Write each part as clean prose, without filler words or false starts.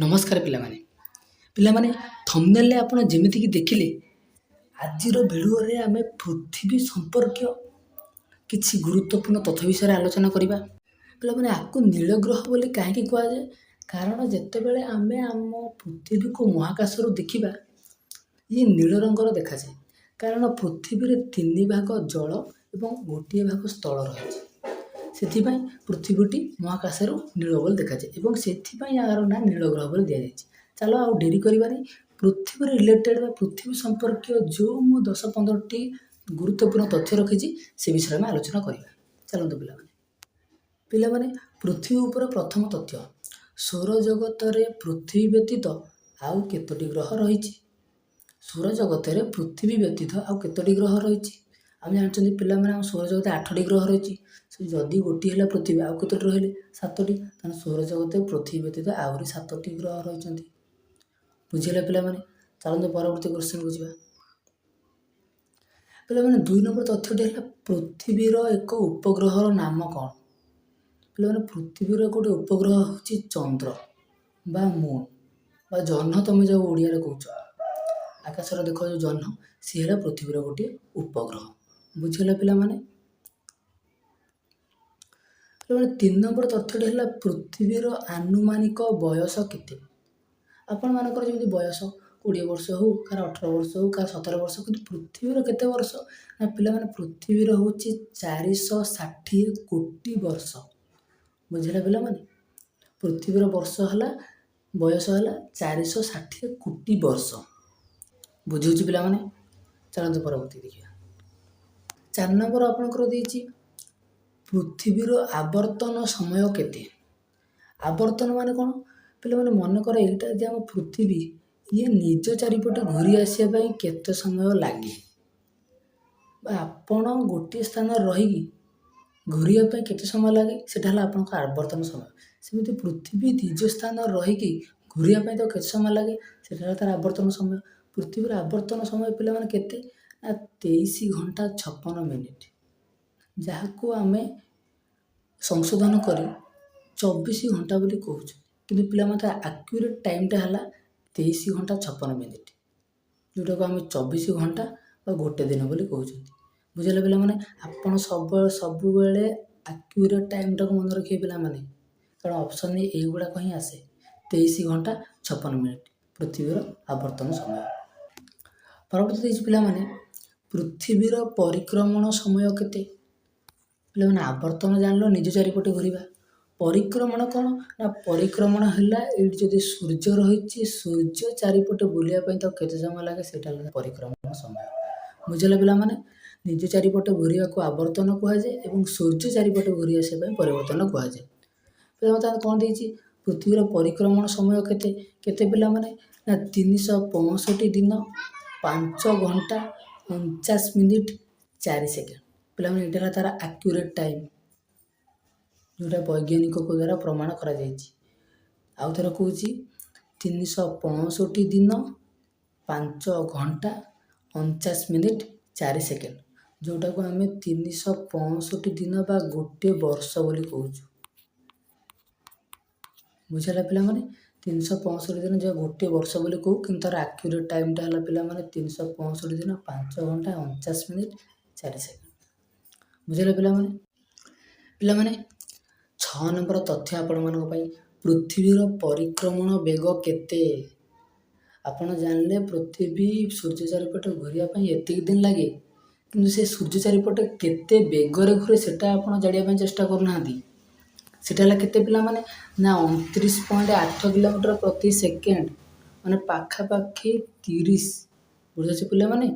ନମସ୍କାର ପିଲାମାନେ ଥମ୍ବନେଲରେ ଆପଣ ଯେମିତିକି ଦେଖିଲେ ଆଜିର ଭିଡ଼ିଓରେ ଆମେ ପୃଥିବୀ ସମ୍ପର୍କୀୟ କିଛି ଗୁରୁତ୍ୱପୂର୍ଣ୍ଣ ତଥ୍ୟ ବିଷୟରେ ଆଲୋଚନା କରିବା। ପିଲାମାନେ ଆକୁ ନୀଳଗ୍ରହ ବୋଲି କାହିଁକି କୁହାଯାଏ? କାରଣ ଯେତେବେଳେ ଆମେ ଆମ ପୃଥିବୀକୁ ମହାକାଶରୁ ଦେଖିବା ଇଏ ନୀଳ ରଙ୍ଗର ଦେଖାଯାଏ। କାରଣ ପୃଥିବୀରେ 3 ଭାଗ ଜଳ ଏବଂ ଗୋଟିଏ ଭାଗ ସ୍ଥଳ ରହିଛି। ସେଥିପାଇଁ ପୃଥିବୀଟି ମହାକାଶରୁ ନୀଳ ବୋଲି ଦେଖାଯାଏ ଏବଂ ସେଥିପାଇଁ ଏହାର ନାଁ ନୀଳଗ୍ରହ ବୋଲି ଦିଆଯାଇଛି। ଚାଲ ଆଉ ଡେରି କରିବାନି, ପୃଥିବୀ ରିଲେଟେଡ୍ ବା ପୃଥିବୀ ସମ୍ପର୍କୀୟ ଯେଉଁ ମୁଁ 10-15ଟି ଗୁରୁତ୍ୱପୂର୍ଣ୍ଣ ତଥ୍ୟ ରଖିଛି ସେ ବିଷୟରେ ଆମେ ଆଲୋଚନା କରିବା। ଚାଲନ୍ତୁ ପିଲାମାନେ ପୃଥିବୀ ଉପରେ ପ୍ରଥମ ତଥ୍ୟ, ସୌରଜଗତରେ ପୃଥିବୀ ବ୍ୟତୀତ ଆଉ କେତୋଟି ଗ୍ରହ ରହିଛି? ସୌରଜଗତରେ ପୃଥିବୀ ବ୍ୟତୀତ ଆଉ କେତୋଟି ଗ୍ରହ ରହିଛି? ଆମେ ଜାଣିଛନ୍ତି ପିଲାମାନେ ଆମ ସୌରଜଗତରେ 8ଟି ଗ୍ରହ ରହିଛି। ଯଦି ଗୋଟିଏ ହେଲା ପୃଥିବୀ, ଆଉ କେତୋଟି ରହିଲେ? 7ଟି। ତାହେଲେ ସୌରଜଗତରେ ପୃଥିବୀ ବ୍ୟତୀତ ଆହୁରି 7ଟି ଗ୍ରହ ରହିଛନ୍ତି। ବୁଝିଲେ ପିଲାମାନେ? ଚାଲନ୍ତୁ ପରବର୍ତ୍ତୀ କ୍ୱେଶ୍ଚନକୁ ଯିବା। ପିଲାମାନେ 2 ନମ୍ବର ତଥ୍ୟଟି ହେଲା ପୃଥିବୀର ଏକ ଉପଗ୍ରହର ନାମ କ'ଣ? ପିଲାମାନେ ପୃଥିବୀର ଗୋଟେ ଉପଗ୍ରହ ହେଉଛି ଚନ୍ଦ୍ର ବା ମୁନ୍ ବା ଜହ୍ନ, ତମେ ଯେଉଁ ଓଡ଼ିଆରେ କହୁଛ। ଆକାଶରେ ଦେଖ ଯେଉଁ ଜହ୍ନ, ସିଏ ହେଲା ପୃଥିବୀର ଗୋଟିଏ ଉପଗ୍ରହ। ବୁଝିଲେ ପିଲାମାନେ? 3 ନମ୍ବର ତଥ୍ୟଟି ହେଲା ପୃଥିବୀର ଆନୁମାନିକ ବୟସ କେତେ? ଆପଣମାନଙ୍କର ଯେମିତି ବୟସ 20 ବର୍ଷ ହେଉ, କାହାର 18 ବର୍ଷ ହେଉ, କାହାର 17 ବର୍ଷ, କିନ୍ତୁ ପୃଥିବୀର କେତେ ବର୍ଷ? ନା ପିଲାମାନେ ପୃଥିବୀର ହେଉଛି 460 କୋଟି ବର୍ଷ। ବୁଝିଲେ ପିଲାମାନେ? ପୃଥିବୀର ବୟସ ହେଲା 460 କୋଟି ବର୍ଷ। ବୁଝୁଛି ପିଲାମାନେ? ଚାଲନ୍ତୁ ପରବର୍ତ୍ତୀ ଦେଖିବା। 4 ନମ୍ବର ଆପଣଙ୍କର ଦେଇଛି ପୃଥିବୀର ଆବର୍ତ୍ତନ ସମୟ କେତେ? ଆବର୍ତ୍ତନ ମାନେ କ'ଣ? ପିଲାମାନେ ମନେକର ଏଇଟା ଯଦି ଆମ ପୃଥିବୀ, ଇଏ ନିଜ ଚାରିପଟେ ଘୁରି ଆସିବା ପାଇଁ କେତେ ସମୟ ଲାଗେ? ବା ଆପଣ ଗୋଟିଏ ସ୍ଥାନରେ ରହିକି ଘୁରିବା ପାଇଁ କେତେ ସମୟ ଲାଗେ? ସେଟା ହେଲା ଆପଣଙ୍କ ଆବର୍ତ୍ତନ ସମୟ। ସେମିତି ପୃଥିବୀ ନିଜ ସ୍ଥାନରେ ରହିକି ଘୁରିବା ପାଇଁ ତ କେତେ ସମୟ ଲାଗେ? ସେଟା ହେଲା ତାର ଆବର୍ତ୍ତନ ସମୟ। ପୃଥିବୀର ଆବର୍ତ୍ତନ ସମୟ ପିଲାମାନେ କେତେ? ନା 23 ଘଣ୍ଟା 56 ମିନିଟ୍, ଯାହାକୁ ଆମେ ସଂଶୋଧନ କରି 24 ଘଣ୍ଟା ବୋଲି କହୁଛୁ। କିନ୍ତୁ ପିଲାମାନେ ତାର ଆକ୍ୟୁରେଟ୍ ଟାଇମ୍ଟା ହେଲା 23 ଘଣ୍ଟା 56 ମିନିଟ୍, ଯେଉଁଟାକୁ ଆମେ 24 ଘଣ୍ଟା ବା ଗୋଟେ ଦିନ ବୋଲି କହୁଛନ୍ତି। ବୁଝିଲେ ପିଲାମାନେ? ଆପଣ ସବୁବେଳେ ଆକ୍ୟୁରେଟ୍ ଟାଇମ୍ଟାକୁ ମନେ ରଖିବେ ପିଲାମାନେ, କାରଣ ଅପସନ୍ରେ ଏଇଗୁଡ଼ାକ ହିଁ ଆସେ। 23 ଘଣ୍ଟା 56 ମିନିଟ୍ ପୃଥିବୀର ଆବର୍ତ୍ତନ ସମୟ। ପରବର୍ତ୍ତୀ ଦେଇଛି ପିଲାମାନେ ପୃଥିବୀର ପରିକ୍ରମଣ ସମୟ କେତେ? ପିଲାମାନେ ଆବର୍ତ୍ତନ ଜାଣିଲ, ନିଜ ଚାରିପଟେ ଘୁରିବା। ପରିକ୍ରମଣ କ'ଣ? ନା ପରିକ୍ରମଣ ହେଲା ଏଇଠି ଯଦି ସୂର୍ଯ୍ୟ ରହିଛି, ସୂର୍ଯ୍ୟ ଚାରିପଟେ ବୁଲିବା ପାଇଁ ତ କେତେ ସମୟ ଲାଗେ? ସେଇଟା ହେଲା ପରିକ୍ରମଣ ସମୟ। ବୁଝିଲେ ପିଲାମାନେ? ନିଜ ଚାରିପଟେ ଘୁରିବାକୁ ଆବର୍ତ୍ତନ କୁହାଯାଏ ଏବଂ ସୂର୍ଯ୍ୟ ଚାରିପଟେ ଘୁରି ଆସିବା ପାଇଁ ପରିବର୍ତ୍ତନ କୁହାଯାଏ। ପିଲାମାନେ ତାହେଲେ କ'ଣ ଦେଇଛି? ପୃଥିବୀର ପରିକ୍ରମଣ ସମୟ କେତେ ପିଲାମାନେ? ନା 365 ଦିନ 5 ଘଣ୍ଟା 49 ମିନିଟ୍ 4 ସେକେଣ୍ଡ। ପିଲାମାନେ ଏଇଟା ହେଲା ତାର ଆକ୍ୟୁରେଟ୍ ଟାଇମ୍, ଯେଉଁଟା ବୈଜ୍ଞାନିକଙ୍କ ଦ୍ୱାରା ପ୍ରମାଣ କରାଯାଇଛି। ଆଉ ଥରେ କହୁଛି, 365 ଦିନ 5 ଘଣ୍ଟା 49 ମିନିଟ୍ 4 ସେକେଣ୍ଡ, ଯେଉଁଟାକୁ ଆମେ 365 ଦିନ ବା ଗୋଟେ ବର୍ଷ ବୋଲି କହୁଛୁ। ବୁଝିଲା ପିଲାମାନେ? 365 ଦିନ ଯାହା ଗୋଟେ ବର୍ଷ ବୋଲି କହୁ, କିନ୍ତୁ ତାର ଆକ୍ୟୁରେଟ୍ ଟାଇମ୍ଟା ହେଲା ପିଲାମାନେ 365 ଦିନ 5 ଘଣ୍ଟା 49 ମିନିଟ୍ 4 ସେକେଣ୍ଡ। ବୁଝିଲେ ପିଲାମାନେ 6 ନମ୍ବର ତଥ୍ୟ ଆପଣମାନଙ୍କ ପାଇଁ, ପୃଥିବୀର ପରିକ୍ରମଣ ବେଗ କେତେ? ଆପଣ ଜାଣିଲେ ପୃଥିବୀ ସୂର୍ଯ୍ୟ ଚାରିପଟେ ଘୁରିବା ପାଇଁ ଏତିକି ଦିନ ଲାଗେ, କିନ୍ତୁ ସେ ସୂର୍ଯ୍ୟ ଚାରିପଟେ କେତେ ବେଗରେ ଘୁରେ ସେଟା ଆପଣ ଜାଣିବା ପାଇଁ ଚେଷ୍ଟା କରୁନାହାନ୍ତି। ସେଟା ହେଲା କେତେ ପିଲାମାନେ? ନା 29.8 କିଲୋମିଟର ପ୍ରତି ସେକେଣ୍ଡ, ମାନେ ପାଖାପାଖି 30। ବୁଝିପାରୁଛ ପିଲାମାନେ?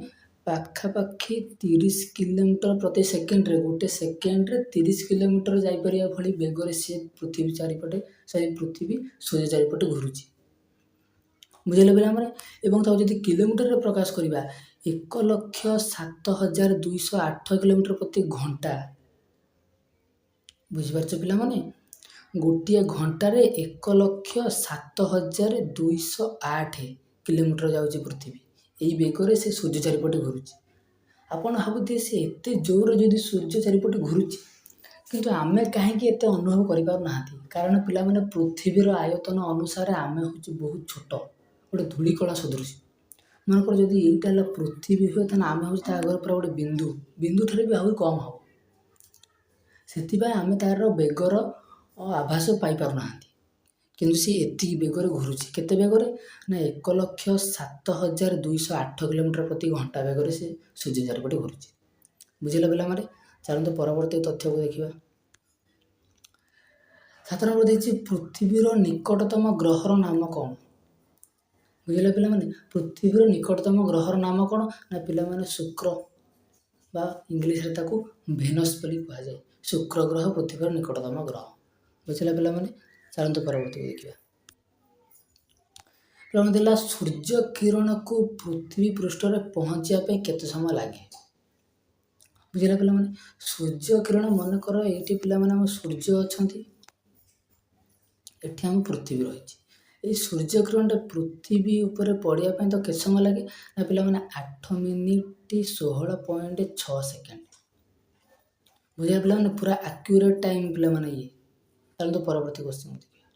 ପାଖାପାଖି 30 କିଲୋମିଟର ପ୍ରତି ସେକେଣ୍ଡରେ, ଗୋଟେ ସେକେଣ୍ଡରେ 30 କିଲୋମିଟର ଯାଇପାରିବା ଭଳି ବେଗରେ ସେ ପୃଥିବୀ ସୂର୍ଯ୍ୟ ଚାରିପଟେ ଘୁରୁଛି। ବୁଝିଲେ ପିଲାମାନେ? ଏବଂ ତାକୁ ଯଦି କିଲୋମିଟରରେ ପ୍ରକାଶ କରିବା, 1,07,208 କିଲୋମିଟର ପ୍ରତି ଘଣ୍ଟା। ବୁଝିପାରୁଛ ପିଲାମାନେ? ଗୋଟିଏ ଘଣ୍ଟାରେ 1,07,208 କିଲୋମିଟର ଯାଉଛି ପୃଥିବୀ। ଏଇ ବେଗରେ ସେ ସୂର୍ଯ୍ୟ ଚାରିପଟେ ଘୁରୁଛି। ଆପଣ ଭାବୁଥିବେ ସେ ଏତେ ଜୋରରେ ଯଦି ସୂର୍ଯ୍ୟ ଚାରିପଟେ ଘୁରୁଛି, କିନ୍ତୁ ଆମେ କାହିଁକି ଏତେ ଅନୁଭବ କରିପାରୁନାହାନ୍ତି? କାରଣ ପିଲାମାନେ ପୃଥିବୀର ଆୟତନ ଅନୁସାରେ ଆମେ ହେଉଛି ବହୁତ ଛୋଟ, ଗୋଟେ ଧୂଳିକଣା ସଦୃଶ। ମନେକର ଯଦି ଏଇଟା ହେଲା ପୃଥିବୀ ହୁଏ, ତାହେଲେ ଆମେ ହେଉଛି ତା ଆଗରେ ପୁରା ଗୋଟେ ବିନ୍ଦୁ, ବିନ୍ଦୁଠାରୁ ବି ଆହୁରି କମ୍ ହେବ। ସେଥିପାଇଁ ଆମେ ତାର ବେଗର ଆଭାସ ପାଇପାରୁନାହାନ୍ତି। କିନ୍ତୁ ସେ ଏତିକି ବେଗରେ ଘୁରୁଛି। କେତେ ବେଗରେ? ନା 1,07,208 କିଲୋମିଟର ପ୍ରତି ଘଣ୍ଟା ବେଗରେ ସେ ସୂର୍ଯ୍ୟ ଚାରିପଟେ ଘୁରୁଛି। ବୁଝିଲେ ପିଲାମାନେ? ଚାଲନ୍ତୁ ପରବର୍ତ୍ତୀ ତଥ୍ୟକୁ ଦେଖିବା। 7 ନମ୍ବର ଦେଇଛି ପୃଥିବୀର ନିକଟତମ ଗ୍ରହର ନାମ କ'ଣ? ବୁଝିଲେ ପିଲାମାନେ? ପୃଥିବୀର ନିକଟତମ ଗ୍ରହର ନାମ କ'ଣ? ନା ପିଲାମାନେ ଶୁକ୍ର, ବା ଇଂଲିଶରେ ତାକୁ ଭେନସ୍ ବୋଲି କୁହାଯାଏ। ଶୁକ୍ର ଗ୍ରହ ପୃଥିବୀର ନିକଟତମ ଗ୍ରହ। ବୁଝିଲେ ପିଲାମାନେ? ଚାଲନ୍ତୁ ପରବର୍ତ୍ତୀକୁ ଦେଖିବା। ପିଲାମାନେ ଦେଲା ସୂର୍ଯ୍ୟ କିରଣକୁ ପୃଥିବୀ ପୃଷ୍ଠରେ ପହଞ୍ଚିବା ପାଇଁ କେତେ ସମୟ ଲାଗେ? ବୁଝିଲେ ପିଲାମାନେ? ସୂର୍ଯ୍ୟ କିରଣ, ମନେକର ଏଇଠି ପିଲାମାନେ ଆମ ସୂର୍ଯ୍ୟ ଅଛନ୍ତି, ଏଠି ଆମ ପୃଥିବୀ ରହିଛି। ଏଇ ସୂର୍ଯ୍ୟ କିରଣଟା ପୃଥିବୀ ଉପରେ ପଡ଼ିବା ପାଇଁ ତ କେତେ ସମୟ ଲାଗେ? ନା ପିଲାମାନେ 8 ମିନିଟ୍ 16.6 ସେକେଣ୍ଡ। ବୁଝିଲେ ପିଲାମାନେ? ପୁରା ଆକ୍ୟୁରେଟ୍ ଟାଇମ୍ ପିଲାମାନେ ଇଏ। ଚାଲନ୍ତୁ ପରବର୍ତ୍ତୀ କ୍ୱେଶ୍ଚନ୍ ଦେଖିବା।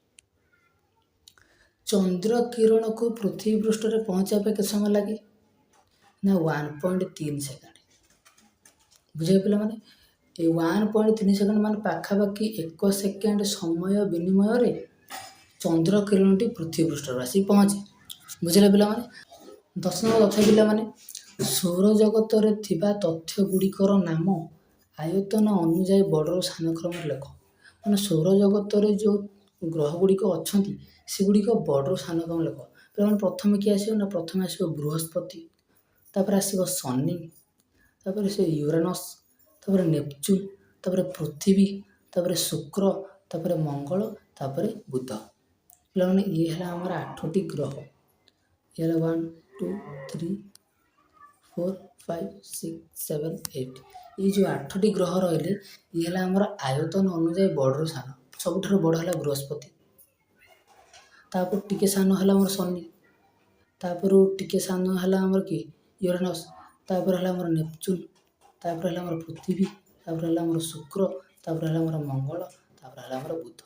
ଚନ୍ଦ୍ର କିରଣକୁ ପୃଥିବୀ ପୃଷ୍ଠରେ ପହଞ୍ଚିବା ପାଇଁ କେତେ ସମୟ ଲାଗେ? ନା 1.3 ସେକେଣ୍ଡ। ବୁଝିଲେ ପିଲାମାନେ? এই 1.3 ସେକେଣ୍ଡ ମାନେ ପାଖାପାଖି 1 ସେକେଣ୍ଡ ସମୟ ବିନିମୟରେ ଚନ୍ଦ୍ର କିରଣଟି ପୃଥିବୀ ପୃଷ୍ଠରେ ଆସିକି ପହଞ୍ଚେ। ବୁଝିଲେ ପିଲାମାନେ? 10 ନମ୍ବର ତଥ୍ୟ ପିଲାମାନେ, ସୌରଜଗତରେ ଥିବା ତଥ୍ୟ ଗୁଡ଼ିକର ନାମ ଆୟତନ ଅନୁଯାୟୀ ବଡ଼ରୁ ସାନ କ୍ରମରେ ଲେଖ। ମାନେ ସୌରଜଗତରେ ଯେଉଁ ଗ୍ରହ ଗୁଡ଼ିକ ଅଛନ୍ତି ସେଗୁଡ଼ିକ ବଡ଼ରୁ ସାନ କ୍ରମରେ ଲେଖ। ପିଲାମାନେ ପ୍ରଥମେ କିଏ ଆସିବ? ନା ପ୍ରଥମେ ଆସିବ ବୃହସ୍ପତି, ତାପରେ ଆସିବ ଶନି, ତାପରେ ସେ ୟୁରାନସ୍, ତାପରେ ନେପଚୁନ୍, ତାପରେ ପୃଥିବୀ, ତାପରେ ଶୁକ୍ର, ତାପରେ ମଙ୍ଗଳ, ତାପରେ ବୁଧ। ପିଲାମାନେ ଇଏ ହେଲା ଆମର 8ଟି ଗ୍ରହ। ଇଏ ହେଲା 1 2 3 4 5 6 7 8। ଏଇ ଯେଉଁ 8ଟି ଗ୍ରହ ରହିଲେ ଇଏ ହେଲା ଆମର ଆୟତନ ଅନୁଯାୟୀ ବଡ଼ରୁ ସାନ। ସବୁଠାରୁ ବଡ଼ ହେଲା ବୃହସ୍ପତି, ତାପରେ ଟିକେ ସାନ ହେଲା ଆମର ଶନି, ତାପରେ ଟିକେ ସାନ ହେଲା ଆମର କିଏ? ୟୁରାନସ୍, ତାପରେ ହେଲା ଆମର ନେପଚୁନ୍, ତାପରେ ହେଲା ଆମର ପୃଥିବୀ, ତାପରେ ହେଲା ଆମର ଶୁକ୍ର, ତାପରେ ହେଲା ଆମର ମଙ୍ଗଳ, ତାପରେ ହେଲା ଆମର ବୁଧ।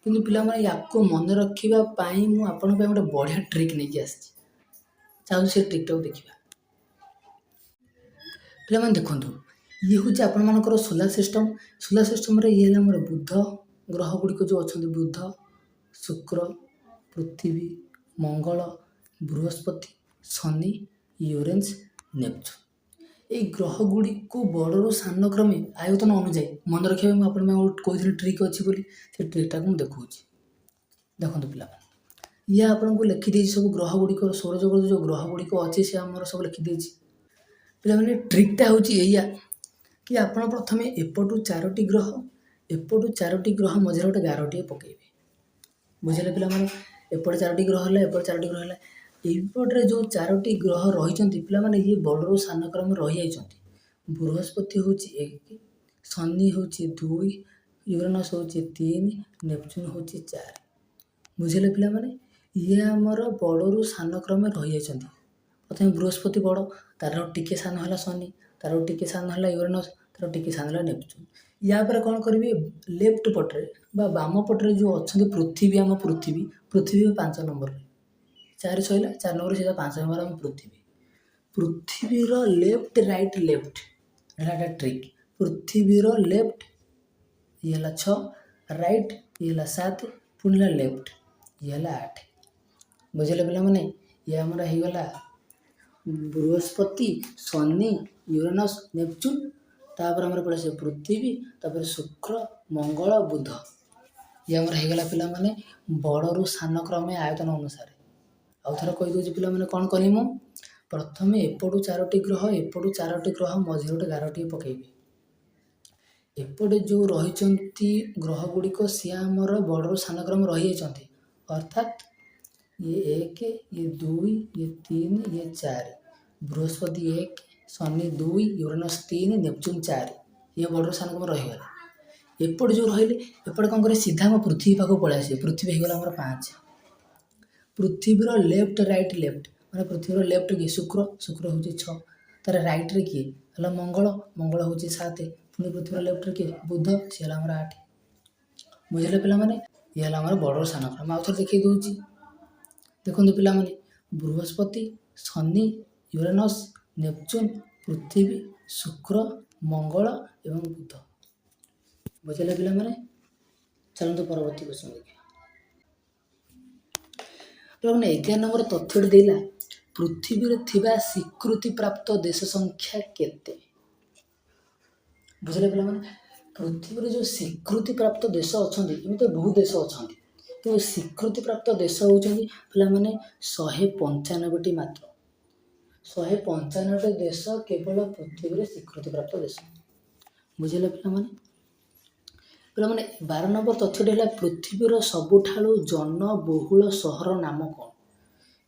କିନ୍ତୁ ପିଲାମାନେ ୟାକୁ ମନେ ରଖିବା ପାଇଁ ମୁଁ ଆପଣଙ୍କ ପାଇଁ ଗୋଟେ ବଢ଼ିଆ ଟ୍ରିକ୍ ନେଇକି ଆସିଛି। ଚାଲନ୍ତୁ ସେ ଟ୍ରିକ୍ଟାକୁ ଦେଖିବା। ପିଲାମାନେ ଦେଖନ୍ତୁ, ଇଏ ହେଉଛି ଆପଣମାନଙ୍କର ସୋଲାର ସିଷ୍ଟମ୍। ସୋଲାର ସିଷ୍ଟମ୍ରେ ଇଏ ହେଲା ଆମର ବୁଧ ଗ୍ରହ ଗୁଡ଼ିକ ଯେଉଁ ଅଛନ୍ତି, ବୁଧ, ଶୁକ୍ର, ପୃଥିବୀ, ମଙ୍ଗଳ, ବୃହସ୍ପତି, ଶନି, ୟୁରେନ୍ସ, ନେପଚୁନ୍। ଏଇ ଗ୍ରହ ଗୁଡ଼ିକୁ ବଡ଼ରୁ ସାନ କ୍ରମେ ଆୟତନ ଅନୁଯାୟୀ ମନେ ରଖିବା ପାଇଁ ମୁଁ ଆପଣଙ୍କୁ କହିଥିଲି ଟ୍ରିକ୍ ଅଛି ବୋଲି। ସେ ଟ୍ରିକ୍ଟାକୁ ମୁଁ ଦେଖାଉଛି। ଦେଖନ୍ତୁ ପିଲାମାନେ, ଇଏ ଆପଣଙ୍କୁ ଲେଖିଦେଇଛି ସବୁ ଗ୍ରହ ଗୁଡ଼ିକ, ସୌରଜଗତରେ ଯେଉଁ ଗ୍ରହ ଗୁଡ଼ିକ ଅଛି ସେ ଆମର ସବୁ ଲେଖିଦେଇଛି। ପିଲାମାନେ ଟ୍ରିକ୍ଟା ହେଉଛି ଏଇଆ କି ଆପଣ ପ୍ରଥମେ ଏପଟୁ 4ଟି ଗ୍ରହ, ଏପଟୁ 4ଟି ଗ୍ରହ ମଝିରେ ଗୋଟେ ଗାରଟିଏ ପକାଇବେ। ବୁଝିଲେ ପିଲାମାନେ? ଏପଟେ 4ଟି ଗ୍ରହ ହେଲା, ଏପଟେ 4ଟି ଗ୍ରହ ହେଲା। ଏଇପଟରେ ଯେଉଁ 4ଟି ଗ୍ରହ ରହିଛନ୍ତି ପିଲାମାନେ ଇଏ ବଡ଼ରୁ ସାନ କ୍ରମରେ ରହିଯାଇଛନ୍ତି। ବୃହସ୍ପତି ହେଉଛି 1, ଶନି ହେଉଛି 2, ୟୁରାନସ୍ ହେଉଛି 3, ନେପଚୁନ୍ ହେଉଛି 4। ବୁଝିଲେ ପିଲାମାନେ? ଇଏ ଆମର ବଡ଼ରୁ ସାନ କ୍ରମେ ରହିଯାଇଛନ୍ତି। ପ୍ରଥମେ ବୃହସ୍ପତି ବଡ଼, ତାର ଟିକେ ସାନ ହେଲା ଶନି, ତାର ଟିକେ ସାନ ହେଲା ୟୁରାନସ୍, ତାର ଟିକେ ସାନ ହେଲା ନେପଚୁନ୍। ୟା ପରେ କ'ଣ କରିବେ? ଲେଫ୍ଟ ପଟରେ ବା ବାମ ପଟରେ ଯେଉଁ ଅଛନ୍ତି ପୃଥିବୀ, ଆମ ପୃଥିବୀ 5 ନମ୍ବରରେ। 4 ସରିଲା, 4 ନମ୍ବରରେ ସେଇଟା 5 ନମ୍ବର ଆମ ପୃଥିବୀ। ପୃଥିବୀର ଲେଫ୍ଟ ରାଇଟ୍ ଲେଫ୍ଟ ହେଲା ଗୋଟେ ଟ୍ରିକ୍। ପୃଥିବୀର ଲେଫ୍ଟ ଇଏ ହେଲା 6, ରାଇଟ୍ ଇଏ ହେଲା 7, ପୁଣି ହେଲା ଲେଫ୍ଟ ଇଏ ହେଲା 8। ବୁଝିଲେ ପିଲାମାନେ? ଇଏ ଆମର ହେଇଗଲା ବୃହସ୍ପତି, ଶନି, ୟୁରାନସ୍, ନେପଚୁନ୍, ତାପରେ ଆମର ପଳେଇ ଆସିବ ପୃଥିବୀ, ତାପରେ ଶୁକ୍ର, ମଙ୍ଗଳ, ବୁଧ। ଇଏ ଆମର ହେଇଗଲା ପିଲାମାନେ ବଡ଼ରୁ ସାନ କ୍ରମେ ଆୟତନ ଅନୁସାରେ। ଆଉ ଥରେ କହିଦେଉଛି ପିଲାମାନେ କ'ଣ କରିବି ମୁଁ? ପ୍ରଥମେ ଏପଟୁ 4ଟି ଗ୍ରହ, ଏପଟୁ 4ଟି ଗ୍ରହ ମଝିରେ ଗୋଟେ ଗାରଟିଏ ପକାଇବି। ଏପଟେ ଯେଉଁ ରହିଛନ୍ତି ଗ୍ରହ ଗୁଡ଼ିକ ସିଏ ଆମର ବଡ଼ରୁ ସାନ କ୍ରମେ ରହିଯାଇଛନ୍ତି। ଅର୍ଥାତ୍ ଇଏ 1, ଇଏ 2, ଇଏ 3, ଇଏ 4। ବୃହସ୍ପତି 1, ଶନି 2, ୟୁରାନସ୍ 3, ନେପଚୁନ୍ 4। ଇଏ ବଡ଼ରୁ ସାନ କ୍ରମରେ ରହିଗଲା। ଏପଟେ ଯେଉଁ ରହିଲେ, ଏପଟେ କ'ଣ କରିବେ? ସିଧା ଆମ ପୃଥିବୀ ପାଖକୁ ପଳେଇ ଆସିବେ। ପୃଥିବୀ ହେଇଗଲା ଆମର 5। ପୃଥିବୀର ଲେଫ୍ଟ ରାଇଟ୍ ଲେଫ୍ଟ ମାନେ ପୃଥିବୀର ଲେଫ୍ଟ କିଏ? ଶୁକ୍ର, ଶୁକ୍ର ହେଉଛି 6। ତାର ରାଇଟ୍ରେ କିଏ? ହେଲା ମଙ୍ଗଳ, ମଙ୍ଗଳ ହେଉଛି 7। ପୁଣି ପୃଥିବୀର ଲେଫ୍ଟରେ କିଏ ବୁଧ, ସିଏ ହେଲା ଆମର 8। ବୁଝିଲେ ପିଲାମାନେ, ଇଏ ହେଲା ଆମର ବଡ଼ର ସାନ ଗ୍ରହ। ମୁଁ ଆଉଥରେ ଦେଖେଇ ଦେଉଛି। ଦେଖନ୍ତୁ ପିଲାମାନେ, ବୃହସ୍ପତି, ଶନି, ୟୁରାନସ୍, ନେପଚୁନ୍, ପୃଥିବୀ, ଶୁକ୍ର, ମଙ୍ଗଳ ଏବଂ ବୁଧ। ବୁଝିଲେ ପିଲାମାନେ, ଚାଲନ୍ତୁ ପରବର୍ତ୍ତୀ କ୍ୱେଶ୍ଚନ ଦେଖିବା। ପିଲାମାନେ 11 ନମ୍ବର ତଥ୍ୟଟି ଦେଇଲା, ପୃଥିବୀରେ ଥିବା ସ୍ୱୀକୃତିପ୍ରାପ୍ତ ଦେଶ ସଂଖ୍ୟା କେତେ? ବୁଝିଲେ ପିଲାମାନେ, ପୃଥିବୀରେ ଯେଉଁ ସ୍ୱୀକୃତିପ୍ରାପ୍ତ ଦେଶ ଅଛନ୍ତି, ଏମିତି ବହୁତ ଦେଶ ଅଛନ୍ତି, କିନ୍ତୁ ସ୍ୱୀକୃତିପ୍ରାପ୍ତ ଦେଶ ହେଉଛନ୍ତି ପିଲାମାନେ 195ଟି ମାତ୍ର। 195ଟି ଦେଶ କେବଳ ପୃଥିବୀରେ ସ୍ୱୀକୃତିପ୍ରାପ୍ତ ଦେଶ। ବୁଝିଲେ ପିଲାମାନେ, 12 ନମ୍ବର ତଥ୍ୟଟି ହେଲା, ପୃଥିବୀର ସବୁଠାରୁ ଜନବହୁଳ ସହର ନାମ କ'ଣ?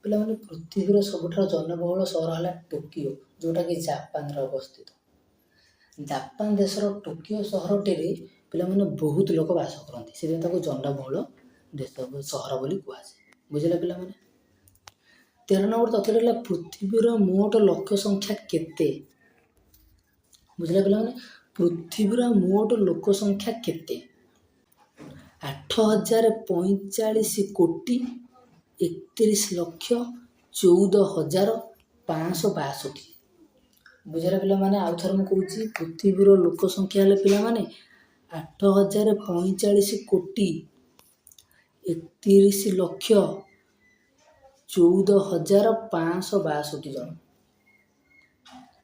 ପିଲାମାନେ, ପୃଥିବୀର ସବୁଠାରୁ ଜନବହୁଳ ସହର ହେଲା ଟୋକିଓ, ଯେଉଁଟାକି ଜାପାନରେ ଅବସ୍ଥିତ। ଜାପାନ ଦେଶର ଟୋକିଓ ସହରଟିରେ ପିଲାମାନେ ବହୁତ ଲୋକ ବାସ କରନ୍ତି, ସେଥିପାଇଁ ତାକୁ ଜନବହୁଳ ଦେଶ ସହର ବୋଲି କୁହାଯାଏ। ବୁଝିଲେ ପିଲାମାନେ, 13 ନମ୍ବର ତଥ୍ୟଟି ହେଲା, ପୃଥିବୀର ମୋଟ ଲୋକ ସଂଖ୍ୟା କେତେ? ବୁଝିଲେ ପିଲାମାନେ, ପୃଥିବୀର ମୋଟ ଲୋକ ସଂଖ୍ୟା କେତେ? 8,045 କୋଟି 31,14,562। ବୁଝିଲେ ପିଲାମାନେ, ଆଉଥରେ ମୁଁ କହୁଛି, ପୃଥିବୀର ଲୋକ ସଂଖ୍ୟା ହେଲେ ପିଲାମାନେ 8,045 କୋଟି 31,14,562 ଜଣ।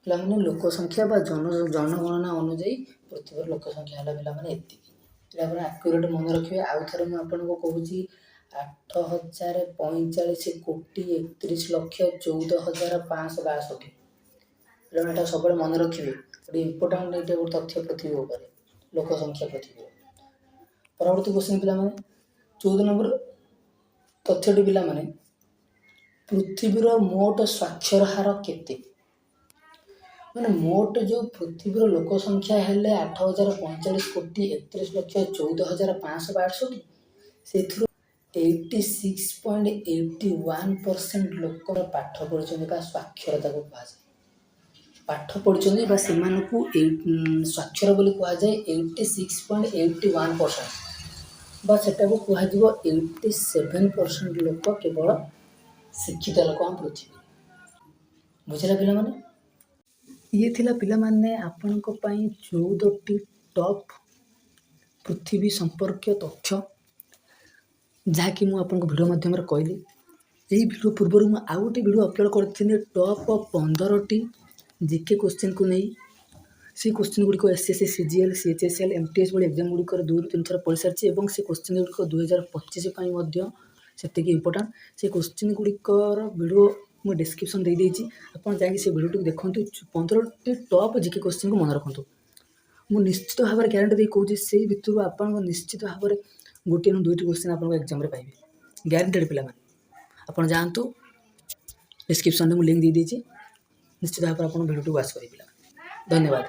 ପିଲାମାନେ, ଲୋକ ସଂଖ୍ୟା ବା ଜନଗଣନା ଅନୁଯାୟୀ ପୃଥିବୀର ଲୋକ ସଂଖ୍ୟା ହେଲା ପିଲାମାନେ ଏତିକି। ଏଇଟା ଆପଣ ଆକ୍ୟୁରେଟ୍ ମନେ ରଖିବେ। ଆଉଥରେ ମୁଁ ଆପଣଙ୍କୁ କହୁଛି, 8,045 କୋଟି 31,14,562। ପିଲାମାନେ, ଏଇଟା ସବୁବେଳେ ମନେ ରଖିବେ। ଗୋଟେ ଇମ୍ପୋର୍ଟାଣ୍ଟ ଏଇଟା ଗୋଟେ ତଥ୍ୟ ପୃଥିବୀ ଉପରେ, ଲୋକ ସଂଖ୍ୟା ପୃଥିବୀର। ପରବର୍ତ୍ତୀ କ୍ୱେଶ୍ଚନ ପିଲାମାନେ, 14 ନମ୍ବର ତଥ୍ୟଟି ପିଲାମାନେ, ପୃଥିବୀର ମୋଟ ସ୍ୱାକ୍ଷର ହାର କେତେ? ମାନେ ମୋଟ ଯେଉଁ ପୃଥିବୀର ଲୋକ ସଂଖ୍ୟା ହେଲେ 8,045 କୋଟି 31,14,562, ସେଥିରୁ 86.81% ଲୋକ ପାଠ ପଢ଼ିଛନ୍ତି ବା ସ୍ୱାକ୍ଷରତାକୁ କୁହାଯାଏ। ପାଠ ପଢ଼ିଛନ୍ତି ବା ସେମାନଙ୍କୁ ସ୍ୱାକ୍ଷର ବୋଲି କୁହାଯାଏ 86.81%, ବା ସେଟାକୁ କୁହାଯିବ 87% ଲୋକ କେବଳ ଶିକ୍ଷିତ ଲୋକ ଆମ ପୃଥିବୀରେ। ବୁଝିଲା ପିଲାମାନେ, ଇଏ ଥିଲା ପିଲାମାନେ ଆପଣଙ୍କ ପାଇଁ 14ଟି ଟପ୍ ପୃଥିବୀ ସମ୍ପର୍କୀୟ ତଥ୍ୟ, ଯାହାକି ମୁଁ ଆପଣଙ୍କ ଭିଡ଼ିଓ ମାଧ୍ୟମରେ କହିଲି। ଏହି ଭିଡ଼ିଓ ପୂର୍ବରୁ ମୁଁ ଆଉ ଗୋଟେ ଭିଡ଼ିଓ ଅପଲୋଡ଼ କରିଥିଲି, ଟପ୍ 15ଟି ଜିକେ କୋଶ୍ଚିନ୍କୁ ନେଇ। ସେଇ କୋଶ୍ଚିନ୍ ଗୁଡ଼ିକ SSC, CGL, CHSL, MTS ଭଳି ଏକ୍ଜାମ୍ ଗୁଡ଼ିକରେ 2ରୁ 3 ଥର ପଡ଼ିସାରିଛି ଏବଂ ସେ କୋଶ୍ଚିନ୍ ଗୁଡ଼ିକ 2025 ପାଇଁ ମଧ୍ୟ ସେତିକି ଇମ୍ପୋର୍ଟାଣ୍ଟ। ସେ କୋଶ୍ଚିନ୍ ଗୁଡ଼ିକର ଭିଡ଼ିଓ ମୁଁ ଡିସ୍କ୍ରିପ୍ସନ୍ ଦେଇଦେଇଛି, ଆପଣ ଯାଇକି ସେ ଭିଡ଼ିଓଟିକୁ ଦେଖନ୍ତୁ। 15ଟି ଟପ୍ ଜିକେ କୋଶ୍ଚିନ୍କୁ ମନେ ରଖନ୍ତୁ। ମୁଁ ନିଶ୍ଚିତ ଭାବରେ ଗ୍ୟାରେଣ୍ଟି ଦେଇ କହୁଛି, ସେଇ ଭିତରୁ ଆପଣଙ୍କ ନିଶ୍ଚିତ ଭାବରେ 1ରୁ 2ଟି କୋଶ୍ଚିନ୍ ଆପଣଙ୍କ ଏକ୍ଜାମ୍ରେ ପାଇବେ, ଗ୍ୟାରେଣ୍ଟେଡ଼ ପିଲାମାନେ। ଆପଣ ଯାଆନ୍ତୁ, ଡିସ୍କ୍ରିପ୍ସନ୍ରେ ମୁଁ ଲିଙ୍କ୍ ଦେଇଦେଇଛି, ନିଶ୍ଚିତ ଭାବରେ ଆପଣ ଭିଡ଼ିଓଟିକୁ ୱାଚ୍ କରିବେ ପିଲାମାନେ। ଧନ୍ୟବାଦ।